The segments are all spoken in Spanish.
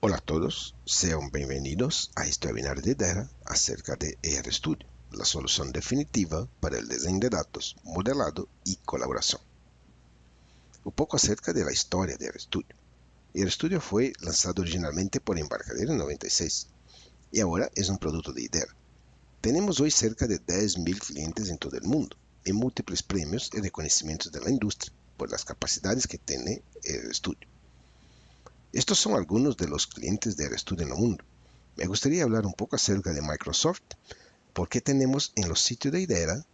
Hola a todos, sean bienvenidos a este webinar de IDERA acerca de RStudio, la solución definitiva para el diseño de datos, modelado y colaboración. Un poco acerca de la historia de RStudio. RStudio fue lanzado originalmente por Embarcadero en 96 y ahora es un producto de IDERA. Tenemos hoy cerca de 10.000 clientes en todo el mundo y múltiples premios y reconocimientos de la industria por las capacidades que tiene RStudio. Estos son algunos de los clientes de RStudio en el mundo. Me gustaría hablar un poco acerca de Microsoft, porque tenemos en los sitios de IDERA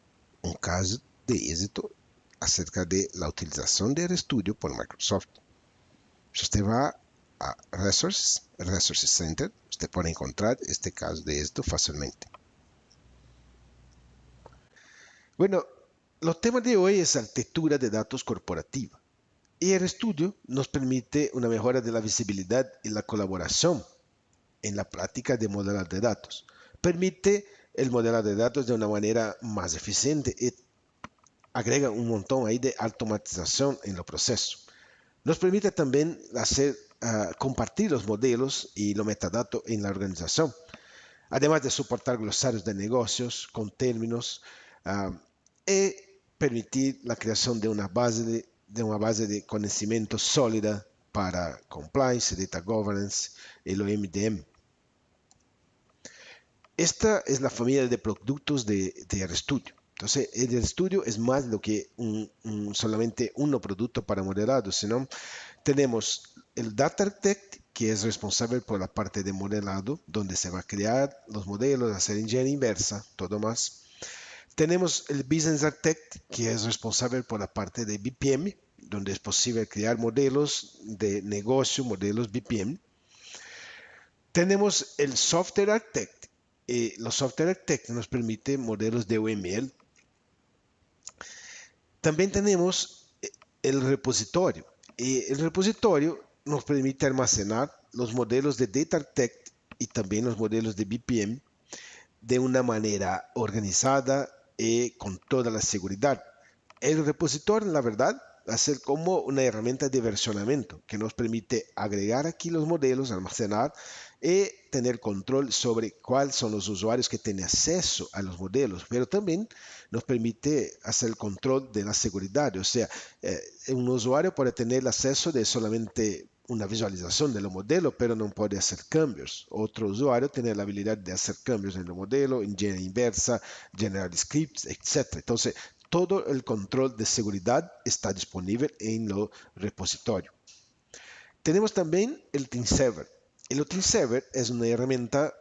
un caso de éxito acerca de la utilización de RStudio por Microsoft. Si usted va a Resources Center, usted puede encontrar este caso de éxito fácilmente. Bueno, el tema de hoy es arquitectura de datos corporativa. Y RStudio nos permite una mejora de la visibilidad y la colaboración en la práctica de modelar de datos. Permite el modelar de datos de una manera más eficiente y agrega un montón ahí de automatización en el proceso. Nos permite también compartir los modelos y los metadatos en la organización, además de soportar glosarios de negocios con términos y permitir la creación de una base de conocimiento sólida para compliance, data governance y lo MDM. Esta es la familia de productos de RStudio. Entonces, el RStudio es más lo que solamente un producto para modelado, sino tenemos el Data Architect, que es responsable por la parte de modelado, donde se va a crear los modelos, hacer ingeniería inversa, todo más. Tenemos el Business Architect, que es responsable por la parte de BPM, donde es posible crear modelos de negocio, modelos BPM. Tenemos el Software Architect. Los Software Architect nos permiten modelos de UML. También tenemos el repositorio. El repositorio nos permite almacenar los modelos de Data Architect y también los modelos de BPM de una manera organizada y con toda la seguridad. El repositorio, la verdad, va a ser como una herramienta de versionamiento que nos permite agregar aquí los modelos, almacenar y tener control sobre cuáles son los usuarios que tienen acceso a los modelos, pero también nos permite hacer el control de la seguridad, o sea, un usuario puede tener acceso de solamente una visualización de los modelos, pero no puede hacer cambios. Otro usuario tiene la habilidad de hacer cambios en el modelo, ingeniería inversa, generar scripts, etc. Entonces, todo el control de seguridad está disponible en los repositorios. Tenemos también el Team Server. El Team Server es una herramienta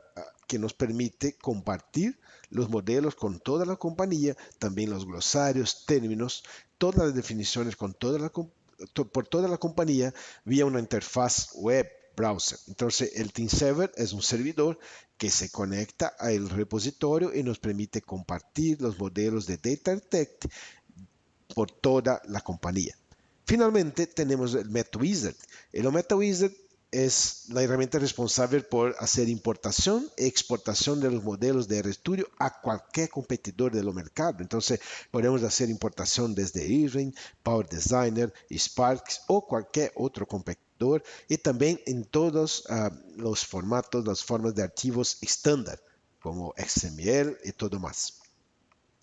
que nos permite compartir los modelos con toda la compañía, también los glosarios, términos, todas las definiciones por toda la compañía vía una interfaz web browser. Entonces el Team Server es un servidor que se conecta al repositorio y nos permite compartir los modelos de Data Architect por toda la compañía. Finalmente tenemos el MetaWizard. El MetaWizard es la herramienta responsable por hacer importación e exportación de los modelos de RStudio a cualquier competidor del mercado. Entonces, podemos hacer importación desde Irving, Power Designer, Spark o cualquier otro competidor y también en todos los formatos, las formas de archivos estándar, como XML y todo más.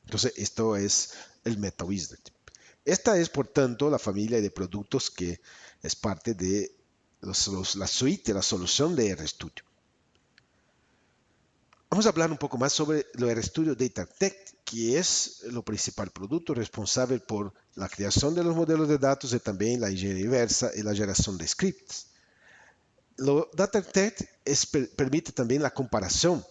Entonces, esto es el MetaWizard. Esta es, por tanto, la familia de productos que es parte de la suite, la solución de RStudio. Vamos a hablar un poco más sobre lo de RStudio Data Architect, que es lo principal producto responsable por la creación de los modelos de datos y también la ingeniería inversa y la generación de scripts. Lo Data Architect permite también la comparación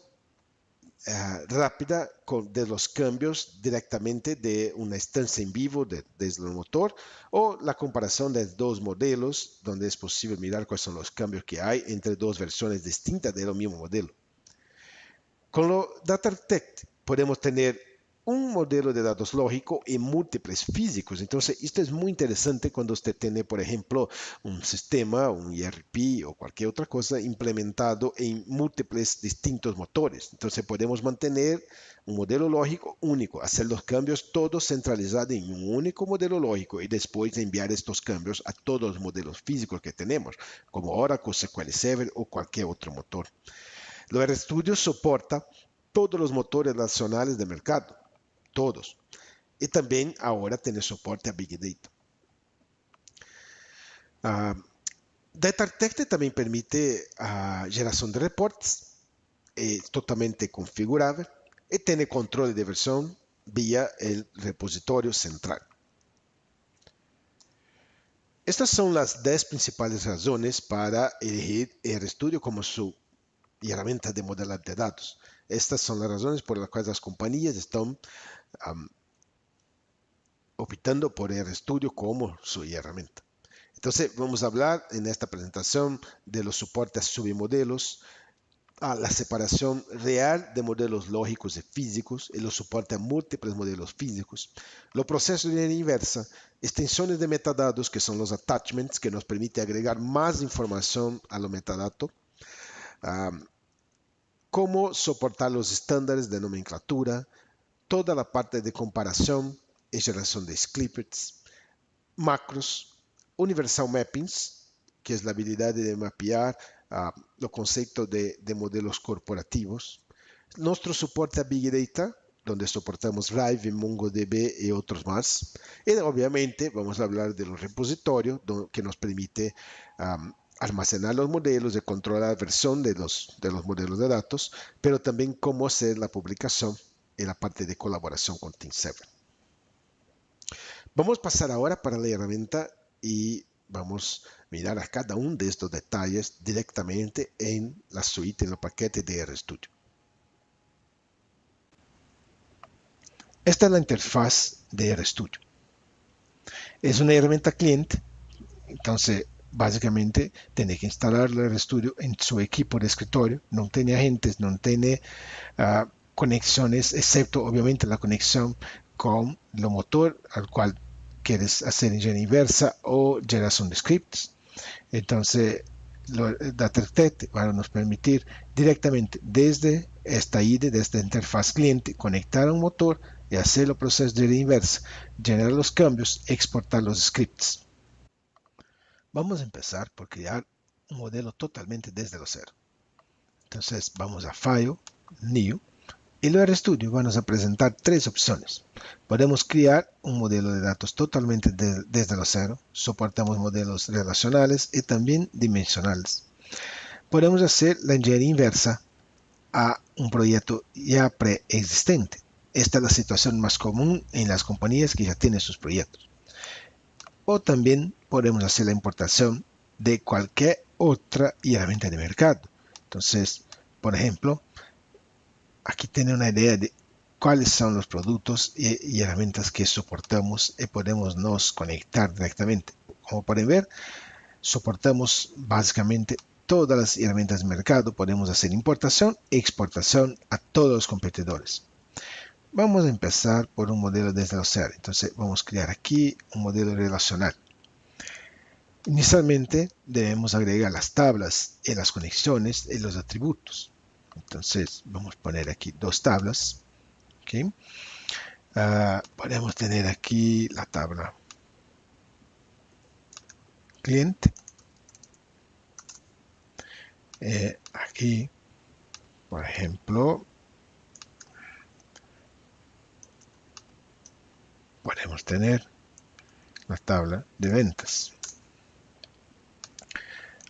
rápida de los cambios directamente de una instancia en vivo desde el motor o la comparación de dos modelos donde es posible mirar cuáles son los cambios que hay entre dos versiones distintas del mismo modelo. Con lo Data Architect podemos tener un modelo de datos lógico en múltiples físicos. Entonces, esto es muy interesante cuando usted tiene, por ejemplo, un sistema, un ERP o cualquier otra cosa implementado en múltiples distintos motores. Entonces, podemos mantener un modelo lógico único, hacer los cambios todos centralizados en un único modelo lógico y después enviar estos cambios a todos los modelos físicos que tenemos, como Oracle, SQL Server o cualquier otro motor. Lo RStudio soporta todos los motores relacionales de mercado, todos. Y también ahora tiene soporte a Big Data. Data Architect también permite generación de reportes, totalmente configurable y tiene control de versión vía el repositorio central. Estas son las 10 principales razones para elegir RStudio como su herramienta de modelado de datos. Estas son las razones por las cuales las compañías están optando por RStudio como su herramienta. Entonces, vamos a hablar en esta presentación de los soportes a submodelos, a la separación real de modelos lógicos y físicos y los soportes a múltiples modelos físicos, los procesos de ingeniería inversa, extensiones de metadatos que son los attachments que nos permite agregar más información a los metadatos, cómo soportar los estándares de nomenclatura, toda la parte de comparación y generación de snippets, macros, universal mappings, que es la habilidad de mapear los conceptos de modelos corporativos, nuestro soporte a Big Data, donde soportamos Rive, MongoDB y otros más. Y obviamente vamos a hablar de los repositorios que nos permite almacenar los modelos y controlar la versión de los modelos de datos, pero también cómo hacer la publicación y la parte de colaboración con Team7. Vamos a pasar ahora para la herramienta y vamos a mirar a cada uno de estos detalles directamente en la suite, en el paquete de RStudio. Esta es la interfaz de RStudio. Es una herramienta cliente, entonces básicamente tiene que instalar el RStudio en su equipo de escritorio. No tiene agentes, no tiene conexiones, excepto obviamente la conexión con el motor al cual quieres hacer ingeniería inversa o generación de scripts. Entonces, Data Architect va a nos permitir directamente desde esta IDE, desde esta interfaz cliente, conectar a un motor y hacer los procesos de inversa, generar los cambios, exportar los scripts. Vamos a empezar por crear un modelo totalmente desde lo cero. Entonces, vamos a File, New, y el RStudio va a presentar tres opciones. Podemos crear un modelo de datos totalmente desde lo cero. Soportamos modelos relacionales y también dimensionales. Podemos hacer la ingeniería inversa a un proyecto ya preexistente. Esta es la situación más común en las compañías que ya tienen sus proyectos. O también podemos hacer la importación de cualquier otra herramienta de mercado. Entonces, por ejemplo, aquí tiene una idea de cuáles son los productos y herramientas que soportamos y podemos nos conectar directamente. Como pueden ver, soportamos básicamente todas las herramientas de mercado. Podemos hacer importación e exportación a todos los competidores. Vamos a empezar por un modelo desde lo cero. Entonces vamos a crear aquí un modelo relacional. Inicialmente debemos agregar las tablas y las conexiones y los atributos. Entonces vamos a poner aquí dos tablas. ¿Okay? Podemos tener aquí la tabla cliente. Aquí, por ejemplo, podemos tener la tabla de ventas.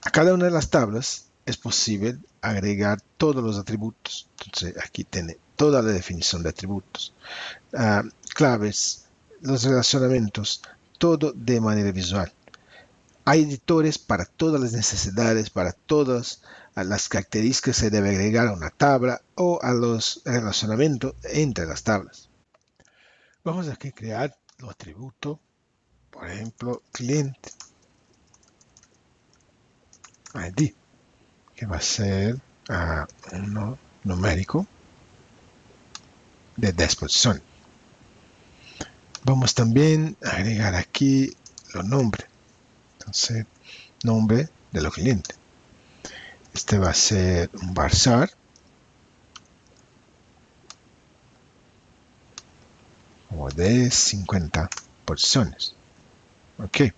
A cada una de las tablas es posible agregar todos los atributos. Entonces aquí tiene toda la definición de atributos, claves, los relacionamientos, todo de manera visual. Hay editores para todas las necesidades, para todas las características que se debe agregar a una tabla o a los relacionamientos entre las tablas. Vamos aquí a crear los atributos, por ejemplo, cliente ID, que va a ser uno numérico de 10 posiciones. Vamos también a agregar aquí los nombres. Entonces, nombre de los clientes. Este va a ser un bazar. Como de 50 posiciones. Ok.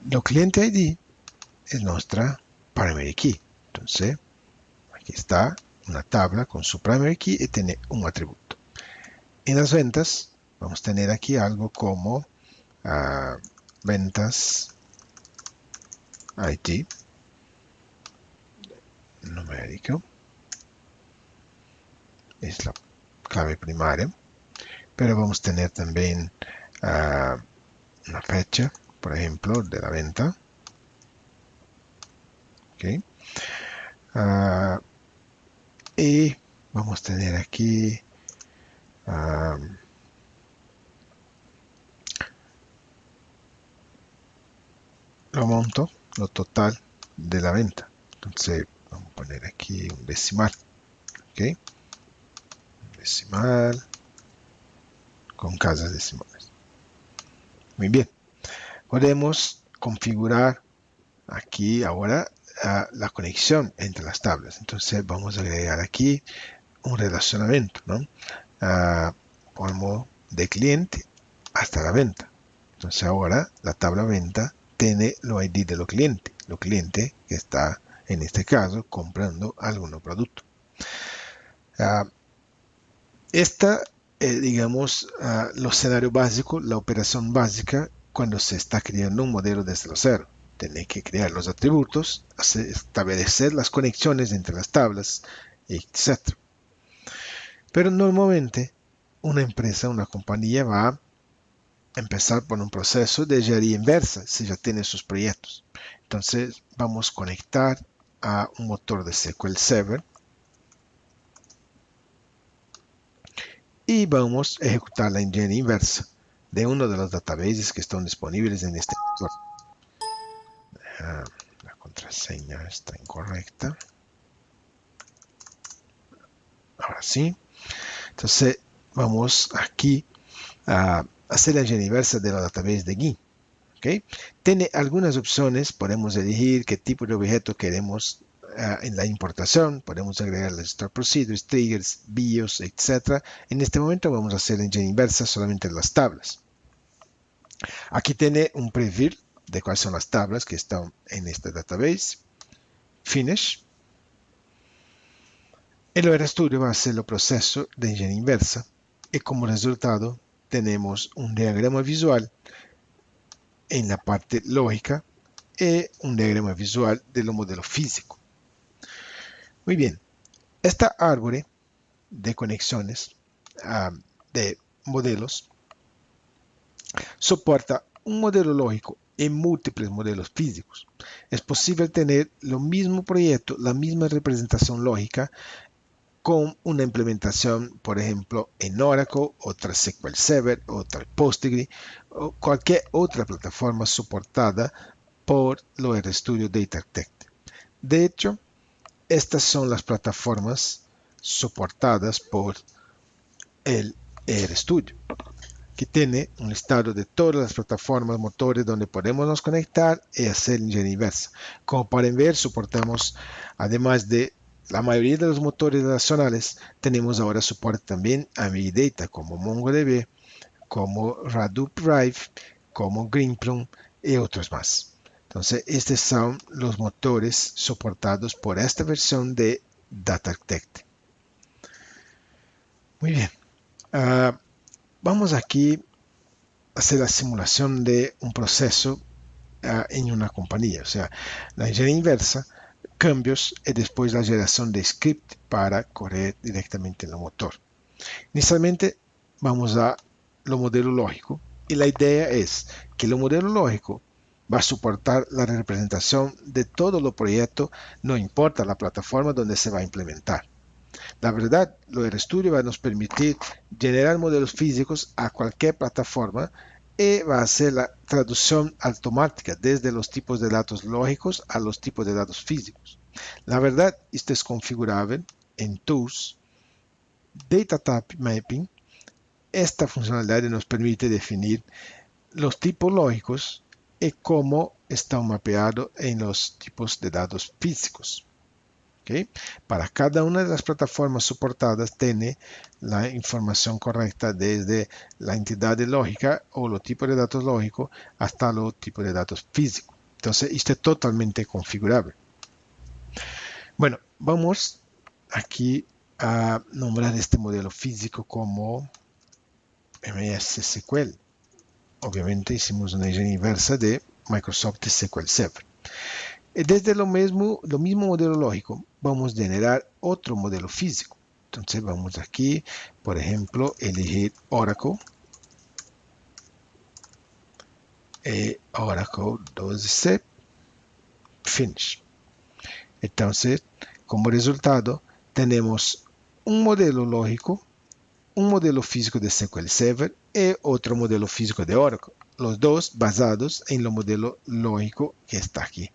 Lo cliente ID es nuestra primary key. Entonces, aquí está una tabla con su primary key y tiene un atributo. En las ventas, vamos a tener aquí algo como ventas ID numérico. Es la clave primaria. Pero vamos a tener también una fecha, por ejemplo, de la venta. Okay. Y vamos a tener aquí lo monto, lo total de la venta. Entonces vamos a poner aquí un decimal. ¿Okay? Un decimal con casas decimales. Muy bien. Podemos configurar aquí ahora la conexión entre las tablas. Entonces vamos a agregar aquí un relacionamiento, ¿no? Como de cliente hasta la venta. Entonces ahora la tabla venta tiene los ID de los clientes que está en este caso comprando algún producto. Esta, digamos, los escenarios básicos, la operación básica cuando se está creando un modelo desde cero. Tiene que crear los atributos, establecer las conexiones entre las tablas, etc. Pero normalmente una empresa, una compañía va a empezar por un proceso de ingeniería inversa si ya tiene sus proyectos. Entonces vamos a conectar a un motor de SQL Server y vamos a ejecutar la ingeniería inversa de uno de los databases que están disponibles en este motor. La contraseña está incorrecta. Ahora sí. Entonces vamos aquí a hacer la ingeniería inversa de los databases de GUI. ¿Okay? Tiene algunas opciones, podemos elegir qué tipo de objeto queremos en la importación, podemos agregar las start procedures, triggers, BIOS, etc. En este momento vamos a hacer la ingeniería inversa solamente en las tablas. Aquí tiene un preview de cuáles son las tablas que están en este database. Finish. El RStudio va a hacer el proceso de ingeniería inversa y como resultado tenemos un diagrama visual en la parte lógica y un diagrama visual de los modelos físicos. Muy bien, esta árbol de conexiones de modelos soporta un modelo lógico en múltiples modelos físicos. Es posible tener lo mismo proyecto, la misma representación lógica con una implementación, por ejemplo, en Oracle, otra SQL Server, otra Postgre o cualquier otra plataforma soportada por los RStudio Data Architect. De hecho, estas son las plataformas soportadas por el RStudio, que tiene un listado de todas las plataformas, motores donde podemos nos conectar y hacer ingeniería inversa. Como pueden ver, soportamos, además de la mayoría de los motores relacionales, tenemos ahora soporte también a Big Data como MongoDB, como Hadoop Drive, como Greenplum y otros más. Entonces, estos son los motores soportados por esta versión de Data Architect. Muy bien. Vamos aquí a hacer la simulación de un proceso en una compañía. O sea, la ingeniería inversa, cambios y después la generación de script para correr directamente en el motor. Inicialmente vamos a lo modelo lógico y la idea es que lo modelo lógico va a soportar la representación de todos los proyectos, no importa la plataforma donde se va a implementar. La verdad, lo RStudio va a nos permitir generar modelos físicos a cualquier plataforma y va a hacer la traducción automática desde los tipos de datos lógicos a los tipos de datos físicos. La verdad, esto es configurable en Tools, Data Type Mapping esta funcionalidad nos permite definir los tipos lógicos y cómo están mapeados en los tipos de datos físicos. ¿Okay? Para cada una de las plataformas soportadas tiene la información correcta desde la entidad de lógica o los tipos de datos lógicos hasta los tipos de datos físicos. Entonces, esto es totalmente configurable. Bueno, vamos aquí a nombrar este modelo físico como MS SQL. Obviamente hicimos una ingeniería inversa de Microsoft SQL Server. Desde lo mismo modelo lógico, vamos a generar otro modelo físico. Entonces vamos aquí, por ejemplo, elegir Oracle. Oracle 12C, Finish. Entonces, como resultado, tenemos un modelo lógico, un modelo físico de SQL Server y otro modelo físico de Oracle. Los dos basados en el modelo lógico que está aquí.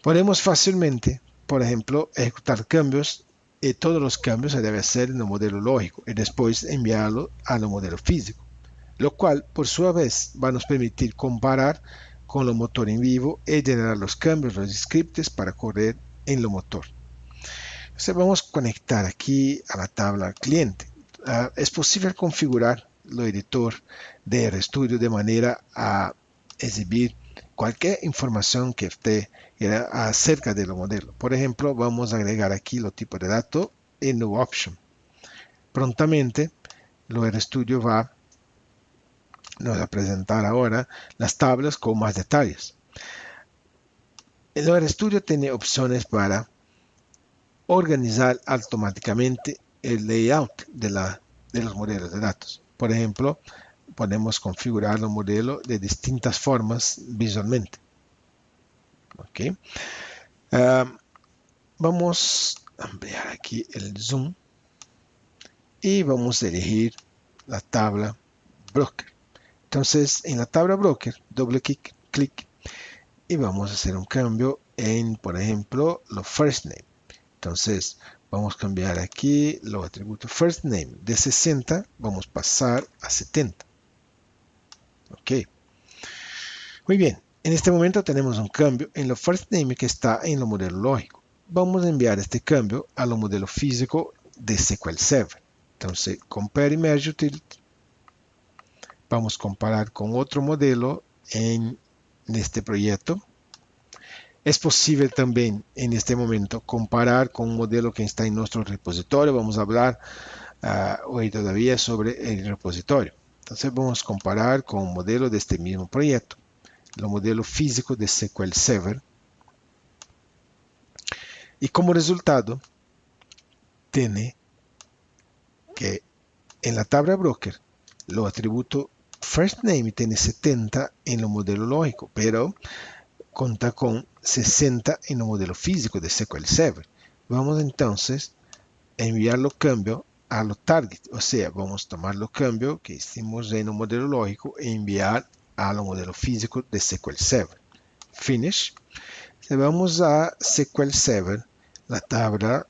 Podemos fácilmente, por ejemplo, ejecutar cambios y todos los cambios se deben hacer en el modelo lógico y después enviarlo al modelo físico, lo cual por su vez va a nos permitir comparar con el motor en vivo y generar los cambios, los scripts para correr en el motor. Entonces vamos a conectar aquí a la tabla cliente. Es posible configurar el editor de RStudio de manera a exhibir cualquier información que esté acerca del modelo. Por ejemplo, vamos a agregar aquí los tipos de datos en New Option. Prontamente, el RStudio va nos va a presentar ahora las tablas con más detalles. El RStudio tiene opciones para organizar automáticamente el layout de los modelos de datos. Por ejemplo, podemos configurar los modelos de distintas formas visualmente. Okay. Vamos a ampliar aquí el zoom y vamos a elegir la tabla broker. Entonces, en la tabla broker, doble clic y vamos a hacer un cambio en, por ejemplo, los first name. Entonces, vamos a cambiar aquí los atributos first name de 60, vamos a pasar a 70. Ok. Muy bien. En este momento tenemos un cambio en lo first name que está en lo modelo lógico. Vamos a enviar este cambio a lo modelo físico de SQL Server. Entonces, compare merge utility. Vamos a comparar con otro modelo en este proyecto. Es posible también en este momento comparar con un modelo que está en nuestro repositorio. Vamos a hablar hoy todavía sobre el repositorio. Entonces vamos a comparar con un modelo de este mismo proyecto, el modelo físico de SQL Server. Y como resultado, tiene que en la tabla broker, los atributos first name tiene 70 en el modelo lógico, pero cuenta con 60 en el modelo físico de SQL Server. Vamos entonces a enviar los cambios a los targets, o sea, vamos a tomar los cambios que hicimos en el modelo lógico e enviar a los modelo físico de SQL Server. Finish. Si vamos a SQL Server, la tabla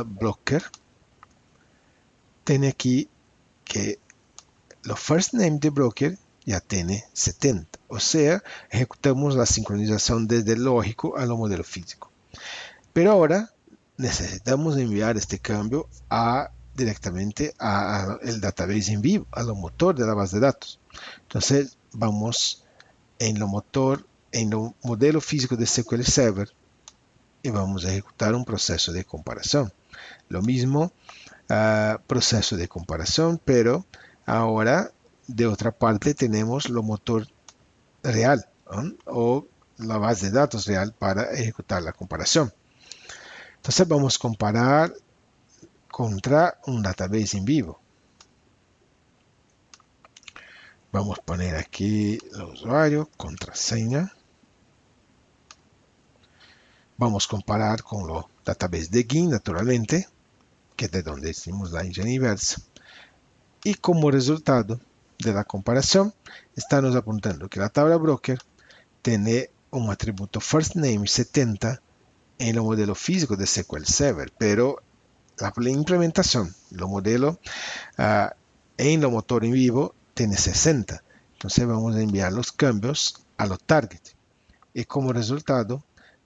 broker, tiene aquí que los first name de broker ya tiene 70. O sea, ejecutamos la sincronización desde el lógico a lo modelo físico. Pero ahora necesitamos enviar este cambio directamente al database en vivo, a lo motor de la base de datos. Entonces, vamos en lo motor, en lo modelo físico de SQL Server y vamos a ejecutar un proceso de comparación. Lo mismo, proceso de comparación, pero ahora de otra parte tenemos lo motor real, ¿no? O la base de datos real para ejecutar la comparación. Entonces vamos a comparar contra un database en vivo. Vamos a poner aquí el usuario, contraseña. Vamos a comparar con los databases de GIN, naturalmente, que es de donde hicimos la ingeniería inversa. Y como resultado de la comparación, estamos apuntando que la tabla broker tiene un atributo first name 70 en el modelo físico de SQL Server, pero la implementación, los modelos En lo motor en vivo tiene 60. Entonces vamos a enviar los cambios a los target. Y como resultado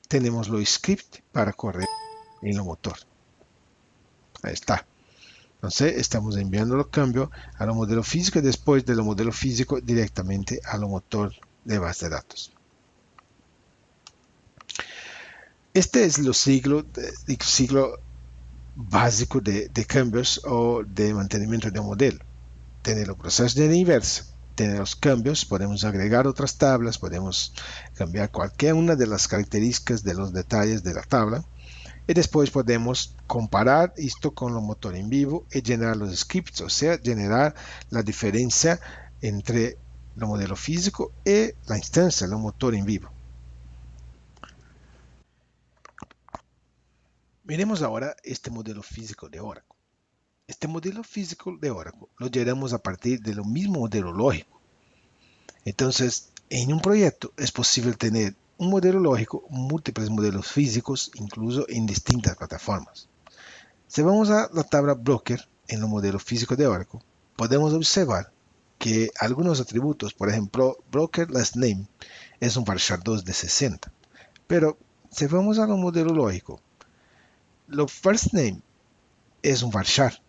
tenemos los scripts para correr en lo motor. Ahí está. Entonces estamos enviando los cambios a lo modelo físico y después de lo modelo físico directamente a lo motor de base de datos. Este es el ciclo básico de cambios o de mantenimiento de un modelo. Tiene los procesos de la inversa, tiene los cambios, podemos agregar otras tablas, podemos cambiar cualquier una de las características de los detalles de la tabla. Y después podemos comparar esto con lo motor en vivo y generar los scripts, o sea, generar la diferencia entre lo modelo físico y la instancia, lo motor en vivo. Miremos ahora este modelo físico de Oracle. Este modelo físico de Oracle lo generamos a partir de lo mismo modelo lógico. Entonces, en un proyecto es posible tener un modelo lógico, múltiples modelos físicos, incluso en distintas plataformas. Si vamos a la tabla Broker en el modelo físico de Oracle, podemos observar que algunos atributos, por ejemplo, Broker Last Name es un varchar 2 de 60. Pero si vamos a un modelo lógico, lo First Name es un varchar.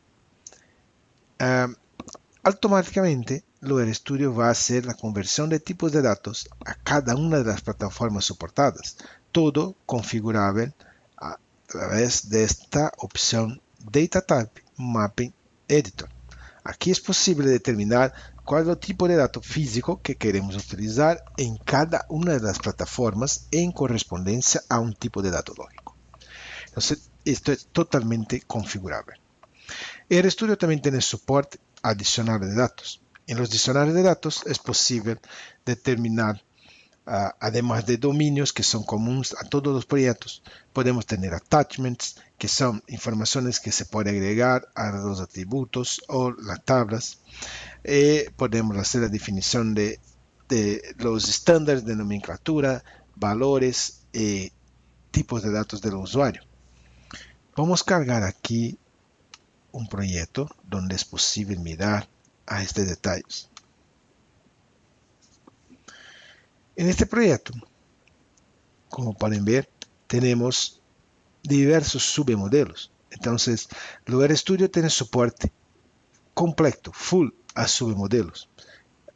Automáticamente, Loader Studio va a hacer la conversión de tipos de datos a cada una de las plataformas soportadas, todo configurable a través de esta opción Data Type Mapping Editor. Aquí es posible determinar cuál es el tipo de dato físico que queremos utilizar en cada una de las plataformas en correspondencia a un tipo de dato lógico. Entonces, esto es totalmente configurable. El RStudio también tiene soporte a diccionarios de datos. En los diccionarios de datos es posible determinar, además de dominios que son comunes a todos los proyectos, podemos tener attachments, que son informaciones que se pueden agregar a los atributos o las tablas. Podemos hacer la definición de los estándares de nomenclatura, valores y tipos de datos del usuario. Vamos a cargar aquí un proyecto donde es posible mirar a estos detalles. En este proyecto, como pueden ver, tenemos diversos submodelos. Entonces, Loader Studio tiene soporte completo, full a submodelos.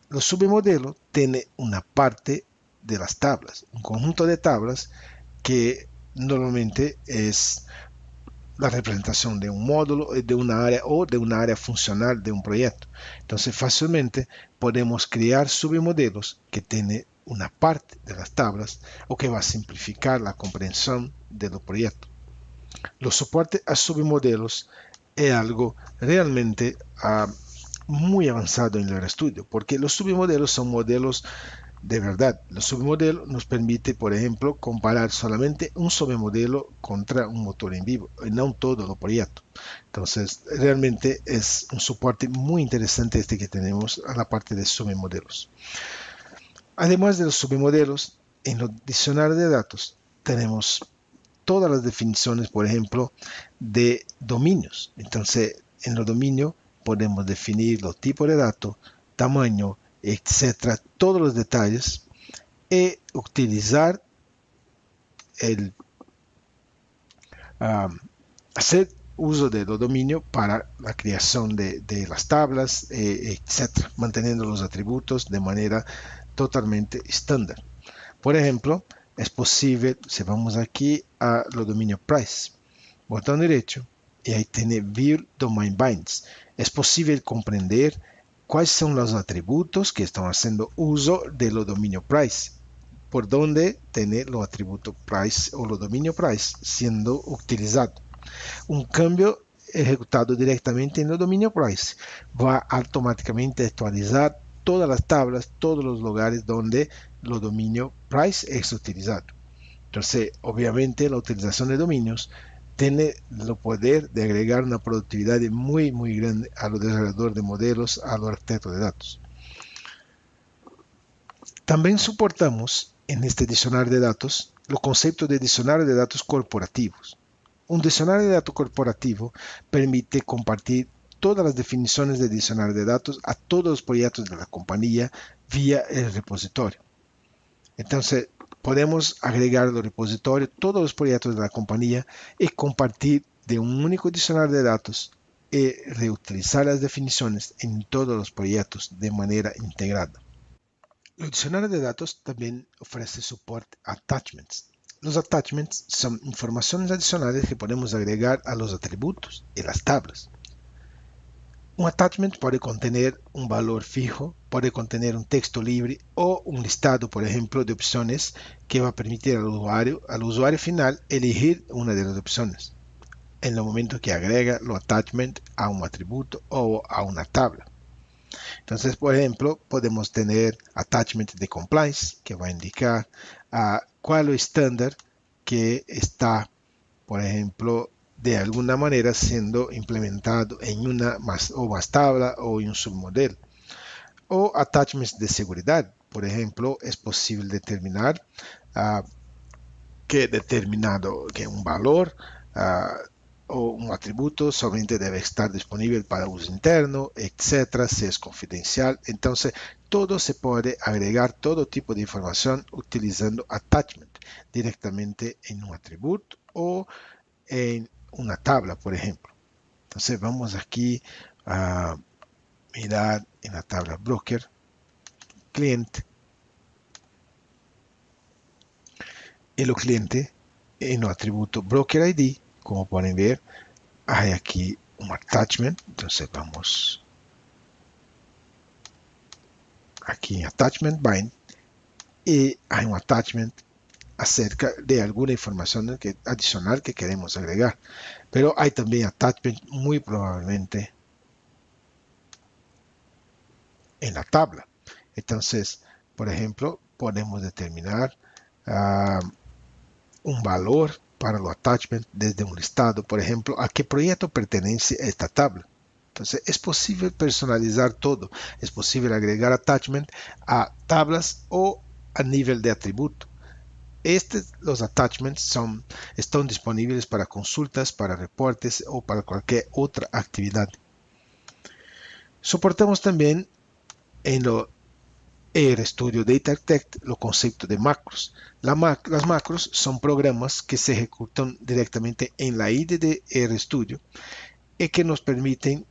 Los submodelos tienen una parte de las tablas, un conjunto de tablas que normalmente es la representación de un módulo, de una área o de una área funcional de un proyecto. Entonces fácilmente podemos crear submodelos que tienen una parte de las tablas o que va a simplificar la comprensión de los proyectos. Los soportes a submodelos es algo realmente muy avanzado en el RStudio, porque los submodelos son modelos de verdad. Los submodelos nos permite, por ejemplo, comparar solamente un submodelo contra un motor en vivo, y no todo el proyecto. Entonces, realmente es un soporte muy interesante este que tenemos a la parte de submodelos. Además de los submodelos, en los diccionarios de datos tenemos todas las definiciones, por ejemplo, de dominios. Entonces, en los dominios podemos definir los tipos de datos, tamaño, etcétera, todos los detalles, y utilizar hacer uso de los dominios para la creación de las tablas, etcétera, manteniendo los atributos de manera totalmente estándar. Por ejemplo, es posible, si vamos aquí a los dominios price, botón derecho, y ahí tiene View Domain Binds. Es posible comprender cuáles son los atributos que están haciendo uso de los dominios price, por donde tiene los atributos price o los dominios price siendo utilizado. Un cambio ejecutado directamente en el dominio price va automáticamente a actualizar todas las tablas, todos los lugares donde el dominio price es utilizado. Entonces, obviamente, la utilización de dominios tiene el poder de agregar una productividad muy, muy grande a los desarrolladores de modelos, a los arquitectos de datos. También soportamos en este diccionario de datos los conceptos de diccionario de datos corporativos. Un diccionario de datos corporativo permite compartir todas las definiciones de diccionario de datos a todos los proyectos de la compañía vía el repositorio. Entonces, podemos agregar al repositorio todos los proyectos de la compañía y compartir de un único diccionario de datos y reutilizar las definiciones en todos los proyectos de manera integrada. El diccionario de datos también ofrece soporte a attachments. Los attachments son informaciones adicionales que podemos agregar a los atributos y las tablas. Un attachment puede contener un valor fijo, puede contener un texto libre o un listado, por ejemplo, de opciones que va a permitir al usuario final elegir una de las opciones en el momento que agrega los attachment a un atributo o a una tabla. Entonces, por ejemplo, podemos tener attachment de compliance que va a indicar cuál es el estándar que está, por ejemplo, de alguna manera siendo implementado en una más tabla o en un submodelo. O attachments de seguridad. Por ejemplo, es posible determinar que un valor o un atributo solamente debe estar disponible para uso interno, etcétera, si es confidencial. Entonces, todo se puede agregar, todo tipo de información utilizando attachment directamente en un atributo o en una tabla, por ejemplo. Entonces, vamos aquí a mirar en la tabla broker, cliente, y los clientes en el atributo broker ID, como pueden ver, hay aquí un attachment. Entonces vamos aquí en attachment bind y hay un attachment acerca de alguna información adicional que queremos agregar, pero hay también attachment muy probablemente en la tabla. Entonces, por ejemplo, podemos determinar un valor para los attachments desde un listado, por ejemplo, a qué proyecto pertenece esta tabla. Entonces, es posible personalizar todo. Es posible agregar attachment a tablas o a nivel de atributo. Los attachments están disponibles para consultas, para reportes o para cualquier otra actividad. Soportamos también en RStudio Data Architect los conceptos de macros. Las macros son programas que se ejecutan directamente en la IDE de RStudio y que nos permiten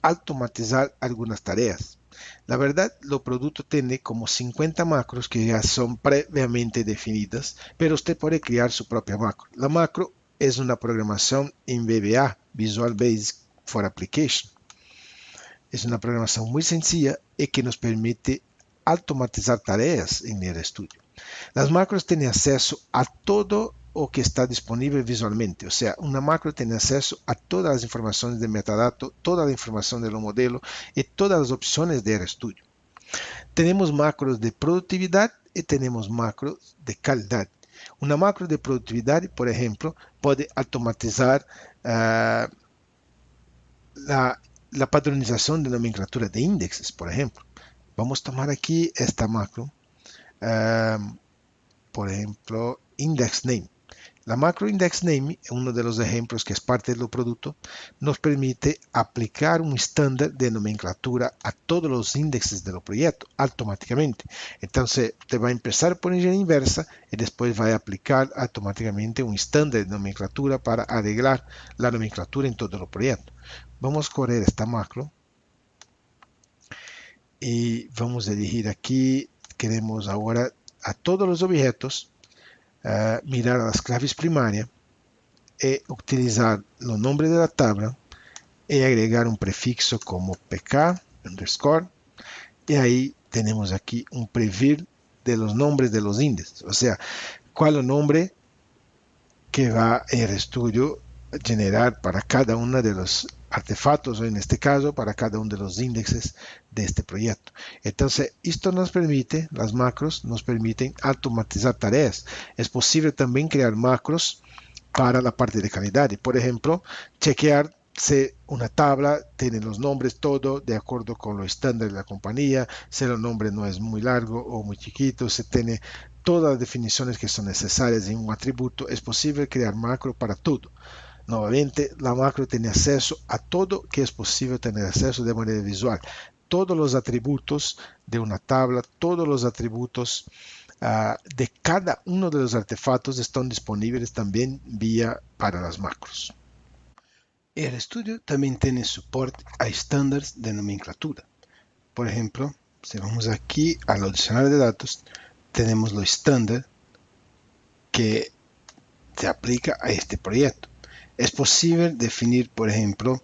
automatizar algunas tareas. La verdad, el producto tiene como 50 macros que ya son previamente definidas, pero usted puede crear su propia macro. La macro es una programación en VBA, Visual Basic for Application. Es una programación muy sencilla y que nos permite automatizar tareas en RStudio. Las macros tienen acceso a todo o que está disponible visualmente, o sea, una macro tiene acceso a todas las informaciones de metadato, toda la información del modelo y todas las opciones de RStudio. Tenemos macros de productividad y tenemos macros de calidad. Una macro de productividad, por ejemplo, puede automatizar la padronización de nomenclatura de índices, por ejemplo. Vamos a tomar aquí esta macro, por ejemplo, index name. La macro index name, uno de los ejemplos que es parte del producto, nos permite aplicar un estándar de nomenclatura a todos los índices del proyecto automáticamente. Entonces, te va a empezar por ingeniería inversa y después va a aplicar automáticamente un estándar de nomenclatura para arreglar la nomenclatura en todo el proyecto. Vamos a correr esta macro y vamos a elegir aquí, queremos ahora a todos los objetos mirar las claves primarias y utilizar los nombres de la tabla y agregar un prefixo como pk underscore y ahí tenemos aquí un preview de los nombres de los índices, o sea, cuál es el nombre que va RStudio a generar para cada uno de los artefactos, o en este caso para cada uno de los índices de este proyecto. Entonces, esto nos permite, las macros nos permiten automatizar tareas. Es posible también crear macros para la parte de calidad. Y, por ejemplo, chequear si una tabla tiene los nombres todo de acuerdo con lo estándar de la compañía, si el nombre no es muy largo o muy chiquito, si tiene todas las definiciones que son necesarias en un atributo. Es posible crear macro para todo. Nuevamente, la macro tiene acceso a todo que es posible tener acceso de manera visual. Todos los atributos de una tabla, todos los atributos de cada uno de los artefactos están disponibles también vía para las macros. RStudio también tiene soporte a estándares de nomenclatura. Por ejemplo, si vamos aquí al diccionario de datos, tenemos lo estándar que se aplica a este proyecto. Es posible definir, por ejemplo,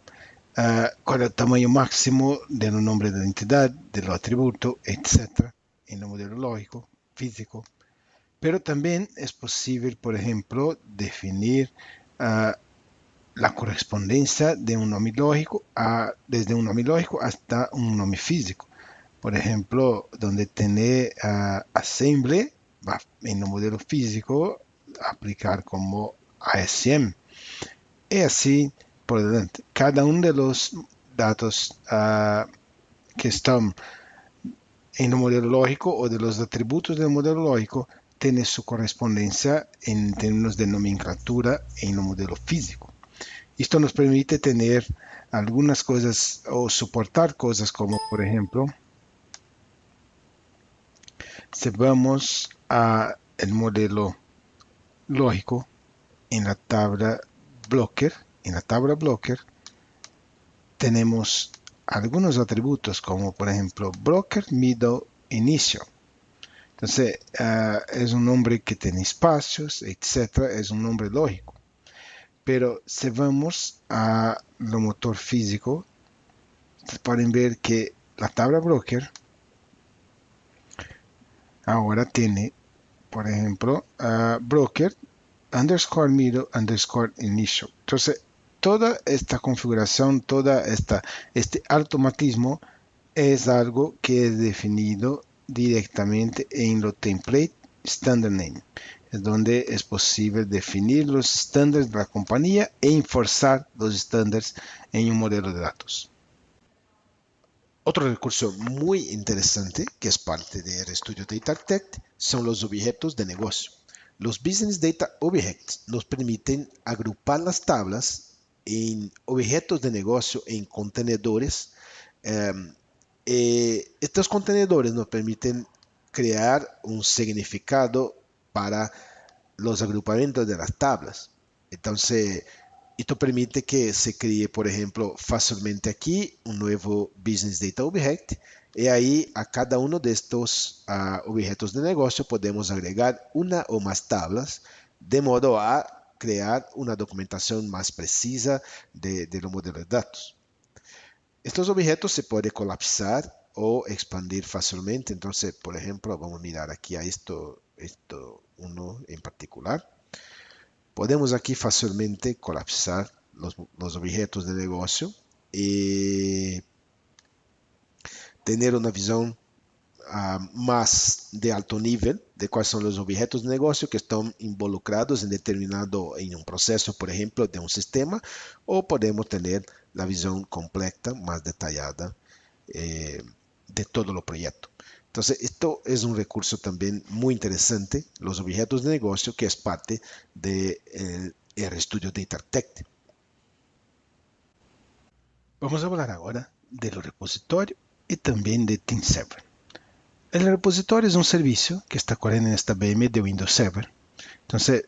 cuál es el tamaño máximo de un nombre de la entidad, de los atributos, etc. en el modelo lógico, físico. Pero también es posible, por ejemplo, definir la correspondencia de un nombre lógico desde un nombre lógico hasta un nombre físico. Por ejemplo, donde tiene assembly, va en el modelo físico, aplicar como ASM. Y así por delante. Cada uno de los datos que están en el modelo lógico o de los atributos del modelo lógico tiene su correspondencia en términos de nomenclatura en el modelo físico. Esto nos permite tener algunas cosas o soportar cosas como, por ejemplo, si vamos a el modelo lógico en la tabla Blocker, tenemos algunos atributos como por ejemplo Blocker, Middle, Inicio. Entonces es un nombre que tiene espacios, etcétera, es un nombre lógico. Pero si vamos a lo motor físico, pueden ver que la tabla Blocker ahora tiene, por ejemplo, Blocker, underscore middle, underscore inicio. Entonces, toda esta configuración, este automatismo es algo que es definido directamente en lo template standard name. Es donde es posible definir los estándares de la compañía e enforzar los estándares en un modelo de datos. Otro recurso muy interesante que es parte de RStudio Data Architect son los objetos de negocio. Los Business Data Objects nos permiten agrupar las tablas en objetos de negocio en contenedores. Estos contenedores nos permiten crear un significado para los agrupamientos de las tablas. Entonces, esto permite que se cree, por ejemplo, fácilmente aquí un nuevo Business Data Object y ahí a cada uno de estos objetos de negocio podemos agregar una o más tablas de modo a crear una documentación más precisa de los modelos de datos. Estos objetos se pueden colapsar o expandir fácilmente. Entonces, por ejemplo, vamos a mirar aquí a esto uno en particular. Podemos aquí fácilmente colapsar los objetos de negocio y tener una visión más de alto nivel de cuáles son los objetos de negocio que están involucrados en un proceso, por ejemplo, de un sistema, o podemos tener la visión completa, más detallada de todo el proyecto. Entonces, esto es un recurso también muy interesante, los objetos de negocio, que es parte de RStudio Data Architect. Vamos a hablar ahora de los repositorios y también de TeamServer. El repositorio es un servicio que está corriendo en esta VM de Windows Server. Entonces,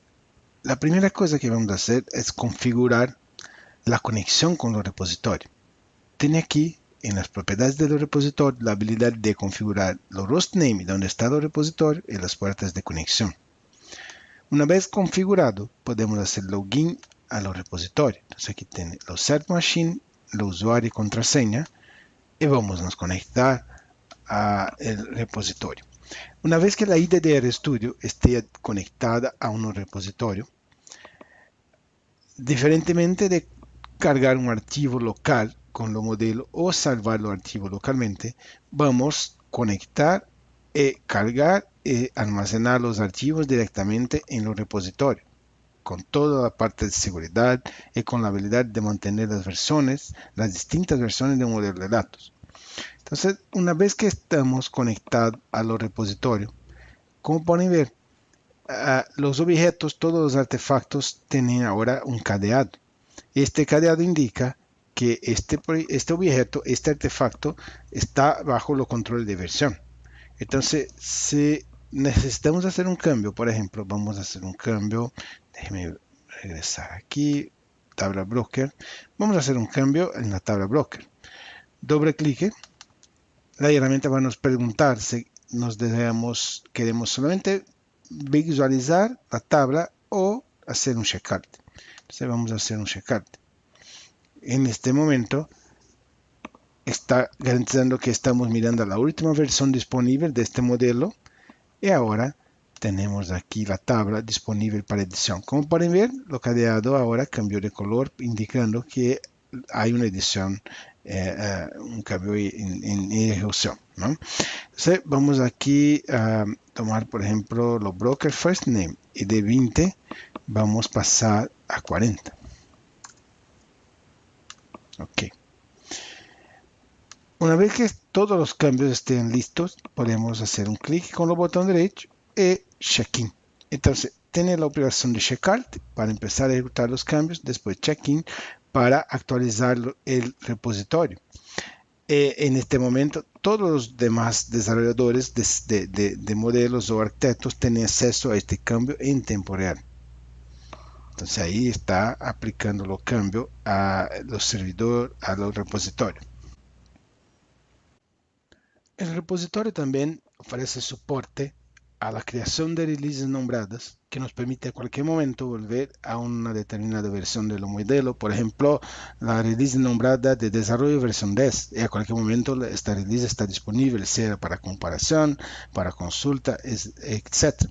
la primera cosa que vamos a hacer es configurar la conexión con los repositorios. Tiene aquí en las propiedades del repositorio la habilidad de configurar los hostname donde está el repositorio y las puertas de conexión. Una vez configurado, podemos hacer login a los repositorios. Entonces aquí tiene los set machine, el usuario y contraseña y vamos a nos conectar al repositorio. Una vez que la ID de RStudio esté conectada a un repositorio, diferentemente de cargar un archivo local con lo modelo o salvar los archivos localmente, vamos a conectar, cargar y almacenar los archivos directamente en los repositorios, con toda la parte de seguridad y con la habilidad de mantener las distintas versiones de un modelo de datos. Entonces, una vez que estamos conectados a los repositorios, como pueden ver, los objetos, todos los artefactos tienen ahora un cadeado. Este cadeado indica que este objeto, este artefacto, está bajo los controles de versión. Entonces, si necesitamos hacer un cambio, por ejemplo, vamos a hacer un cambio, déjeme regresar aquí, tabla broker, vamos a hacer un cambio en la tabla broker. Doble clic, la herramienta va a nos preguntar si queremos solamente visualizar la tabla o hacer un checkout. Entonces vamos a hacer un checkout. En este momento está garantizando que estamos mirando la última versión disponible de este modelo y ahora tenemos aquí la tabla disponible para edición. Como pueden ver, lo cadeado ahora cambió de color, indicando que hay una edición, un cambio en ejecución, ¿no? Entonces, vamos aquí a tomar, por ejemplo, los broker first name y de 20 vamos a pasar a 40. Ok. Una vez que todos los cambios estén listos, podemos hacer un clic con el botón derecho y check-in. Entonces, tiene la operación de checkout para empezar a ejecutar los cambios, después check-in para actualizar el repositorio. En este momento, todos los demás desarrolladores de modelos o arquitectos tienen acceso a este cambio en tiempo real. Entonces ahí está aplicando los cambios a los servidores, a los repositorios. El repositorio también ofrece soporte a la creación de releases nombradas que nos permite a cualquier momento volver a una determinada versión del modelo. Por ejemplo, la release nombrada de desarrollo versión 10 y a cualquier momento esta release está disponible, sea para comparación, para consulta, etc.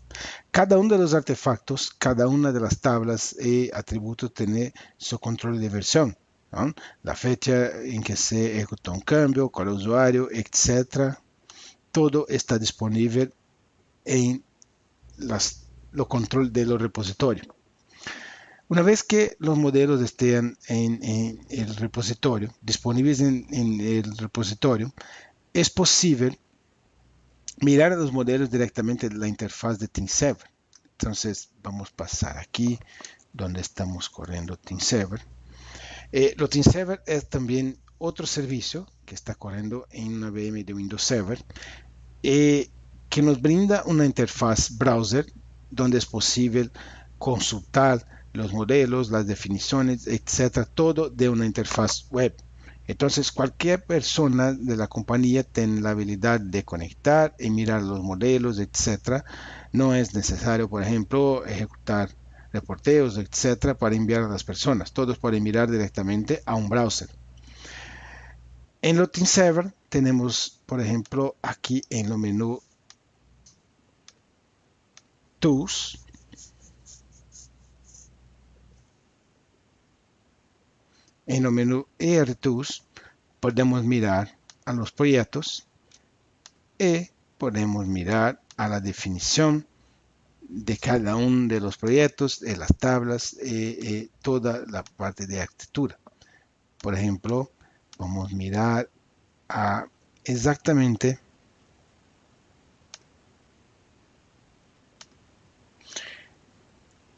Cada uno de los artefactos, cada una de las tablas y atributos tiene su control de versión, ¿no? La fecha en que se ejecutó un cambio, cuál usuario, etc. Todo está disponible en los control de los repositorios. Una vez que los modelos estén en el repositorio, disponibles en el repositorio, es posible mirar a los modelos directamente de la interfaz de TeamServer. Entonces vamos a pasar aquí donde estamos corriendo TeamServer. Lo TeamServer es también otro servicio que está corriendo en una VM de Windows Server que nos brinda una interfaz browser donde es posible consultar los modelos, las definiciones, etcétera, todo de una interfaz web. Entonces, cualquier persona de la compañía tiene la habilidad de conectar y mirar los modelos, etcétera. No es necesario, por ejemplo, ejecutar reporteos, etcétera, para enviar a las personas. Todos pueden mirar directamente a un browser. En lo TeamServer tenemos, por ejemplo, aquí en el menú Tools, en el menú ERTools podemos mirar a los proyectos y podemos mirar a la definición de cada uno de los proyectos, de las tablas, toda la parte de arquitectura. Por ejemplo, vamos a mirar a exactamente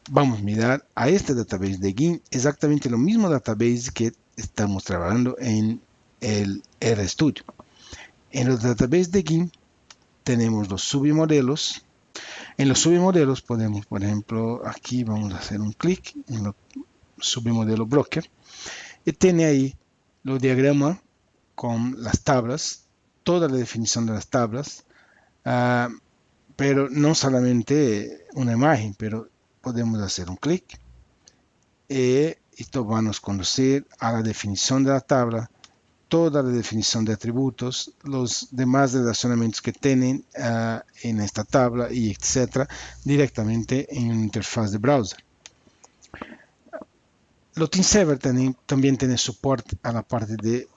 vamos a mirar a este database de GIMP, exactamente lo mismo database que estamos trabajando en el RStudio. En los databases de GIMP tenemos los submodelos. En los submodelos podemos, por ejemplo, aquí vamos a hacer un clic en el submodelo broker y tiene ahí los diagramas con las tablas, toda la definición de las tablas, pero no solamente una imagen, pero podemos hacer un clic y esto va a nos conducir a la definición de la tabla, toda la definición de atributos, los demás relacionamientos que tienen en esta tabla y etcétera, directamente en una interfaz de browser. Lo TeamServer también tiene soporte a la parte de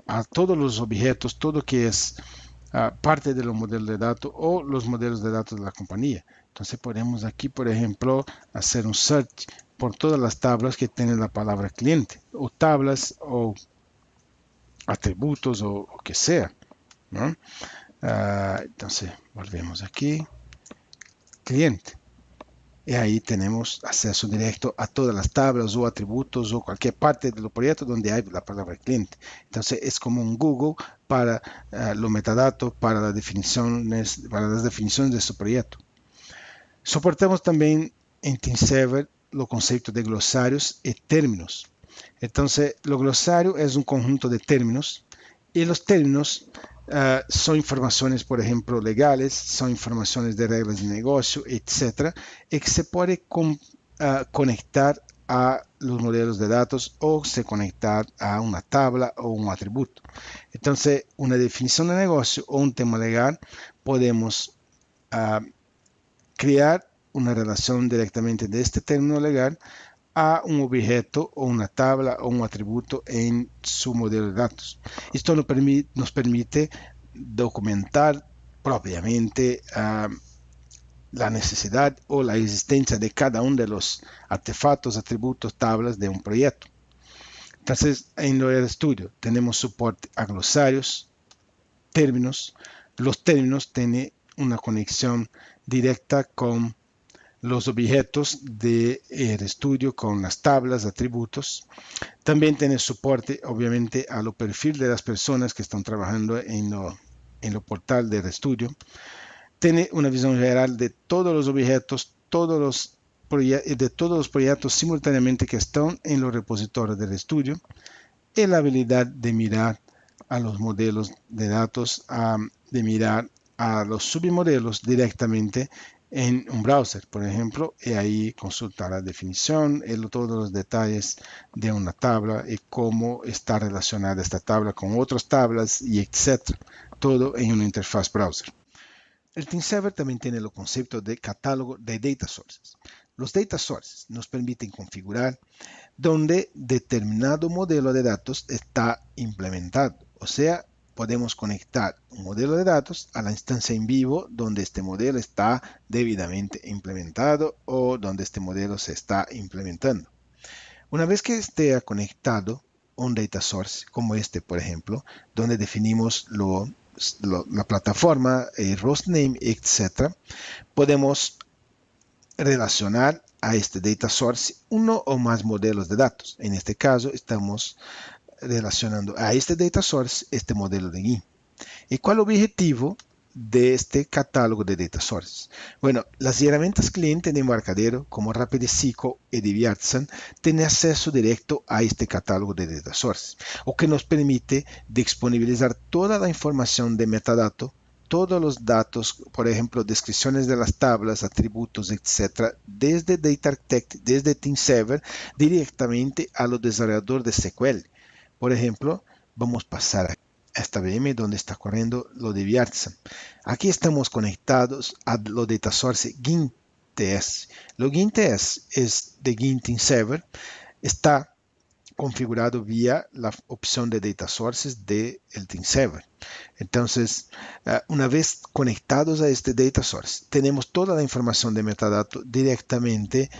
a todos los objetos, todo que es parte de los modelos de datos o los modelos de datos de la compañía. Entonces podemos aquí, por ejemplo, hacer un search por todas las tablas que tienen la palabra cliente, o tablas o atributos o que sea, ¿no? Entonces volvemos aquí, cliente. y ahí tenemos acceso directo a todas las tablas o atributos o cualquier parte del proyecto donde hay la palabra cliente. Entonces es como un Google para los metadatos, para las definiciones de su proyecto. Soportamos también en TeamServer los conceptos de glosarios y términos. Entonces, los glosarios es un conjunto de términos y los términos son informaciones, por ejemplo, legales, son informaciones de reglas de negocio, etcétera, y que se puede conectar a los modelos de datos o se conectar a una tabla o un atributo. Entonces, una definición de negocio o un tema legal podemos crear una relación directamente de este término legal a un objeto o una tabla o un atributo en su modelo de datos. Esto nos permite documentar propiamente la necesidad o la existencia de cada uno de los artefactos, atributos, tablas de un proyecto. Entonces, en RStudio tenemos soporte a glosarios, términos. Los términos tienen una conexión directa con los objetos de RStudio, con las tablas, atributos. También tiene soporte, obviamente, a los perfiles de las personas que están trabajando en lo portal de RStudio. Tiene una visión general de todos los objetos, de todos los proyectos simultáneamente que están en los repositorios de RStudio, y la habilidad de mirar a los modelos de datos, de mirar a los submodelos directamente en un browser, por ejemplo, y ahí consultar la definición, todos los detalles de una tabla y cómo está relacionada esta tabla con otras tablas y etcétera. Todo en una interfaz browser. El TeamServer también tiene el concepto de catálogo de data sources. Los data sources nos permiten configurar donde determinado modelo de datos está implementado. O sea, podemos conectar un modelo de datos a la instancia en vivo donde este modelo está debidamente implementado o donde este modelo se está implementando. Una vez que esté conectado un data source como este, por ejemplo, donde definimos la plataforma, el hostname, etc., podemos relacionar a este data source uno o más modelos de datos. En este caso, estamos relacionando a este data source este modelo de GUI. ¿Y cuál es el objetivo de este catálogo de data sources? Bueno, las herramientas cliente de Embarcadero como RapidSQL y Deviatsan tienen acceso directo a este catálogo de data sources, o que nos permite disponibilizar toda la información de metadato, todos los datos, por ejemplo, descripciones de las tablas, atributos, etc., desde Data Architect, desde TeamServer, directamente a los desarrolladores de SQL. Por ejemplo, vamos a pasar a esta VM donde está corriendo lo de Deviatsan. Aquí estamos conectados a los data source GINTS. Lo GINTS es de GIN TeamServer. Está configurado vía la opción de data sources del TeamServer. Entonces, una vez conectados a este data source, tenemos toda la información de metadato directamente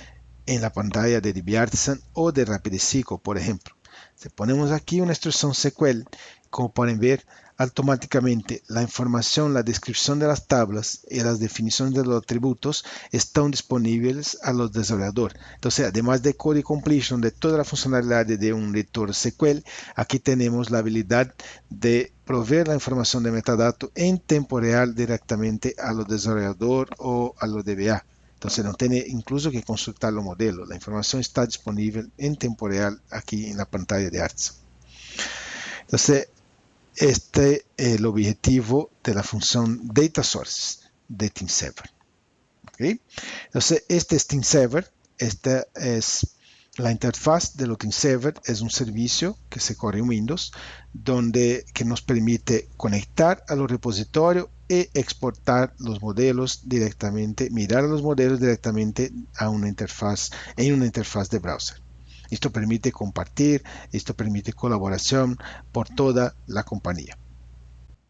en la pantalla de Deviatsan o de RapidSQL, por ejemplo. Si ponemos aquí una instrucción SQL, como pueden ver, automáticamente la información, la descripción de las tablas y las definiciones de los atributos están disponibles a los desarrolladores. Entonces, además de Code Completion, de toda la funcionalidad de un lector SQL, aquí tenemos la habilidad de proveer la información de metadato en tiempo real directamente a los desarrolladores o a los DBA. Entonces no tiene incluso que consultar los modelos. La información está disponible en tiempo real aquí en la pantalla de Arts. Entonces, este es el objetivo de la función Data Sources de TeamServer. ¿Okay? Entonces, este es TeamServer. Esta es la interfaz de lo TeamServer. Es un servicio que se corre en Windows, que nos permite conectar a los repositorios y exportar los modelos directamente, mirar los modelos directamente a una interfaz, en una interfaz de browser. Esto permite compartir, esto permite colaboración por toda la compañía.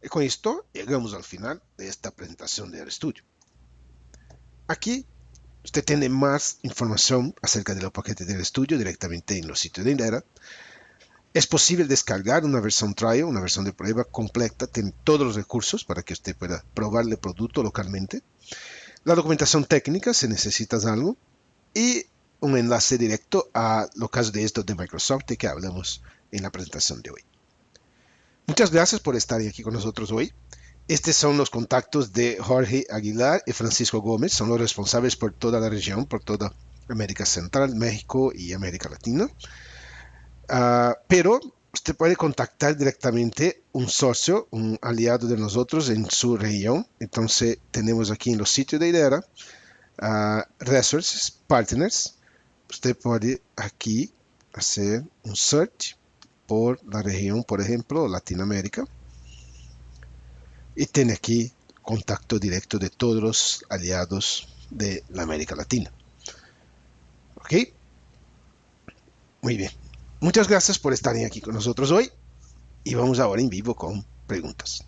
Y con esto llegamos al final de esta presentación de RStudio. Aquí usted tiene más información acerca de los paquetes de RStudio directamente en los sitios de Indera. Es posible descargar una versión trial, una versión de prueba completa, tiene todos los recursos para que usted pueda probar el producto localmente. La documentación técnica, si necesitas algo, y un enlace directo a los casos de estos de Microsoft de que hablamos en la presentación de hoy. Muchas gracias por estar aquí con nosotros hoy. Estos son los contactos de Jorge Aguilar y Francisco Gómez, son los responsables por toda la región, por toda América Central, México y América Latina. Pero usted puede contactar directamente un socio, un aliado de nosotros en su región. Entonces tenemos aquí en los sitios de Idera, Resources, Partners. Usted puede aquí hacer un search por la región, por ejemplo, Latinoamérica. Y tiene aquí contacto directo de todos los aliados de la América Latina. ¿Ok? Muy bien. Muchas gracias por estar aquí con nosotros hoy y vamos ahora en vivo con preguntas.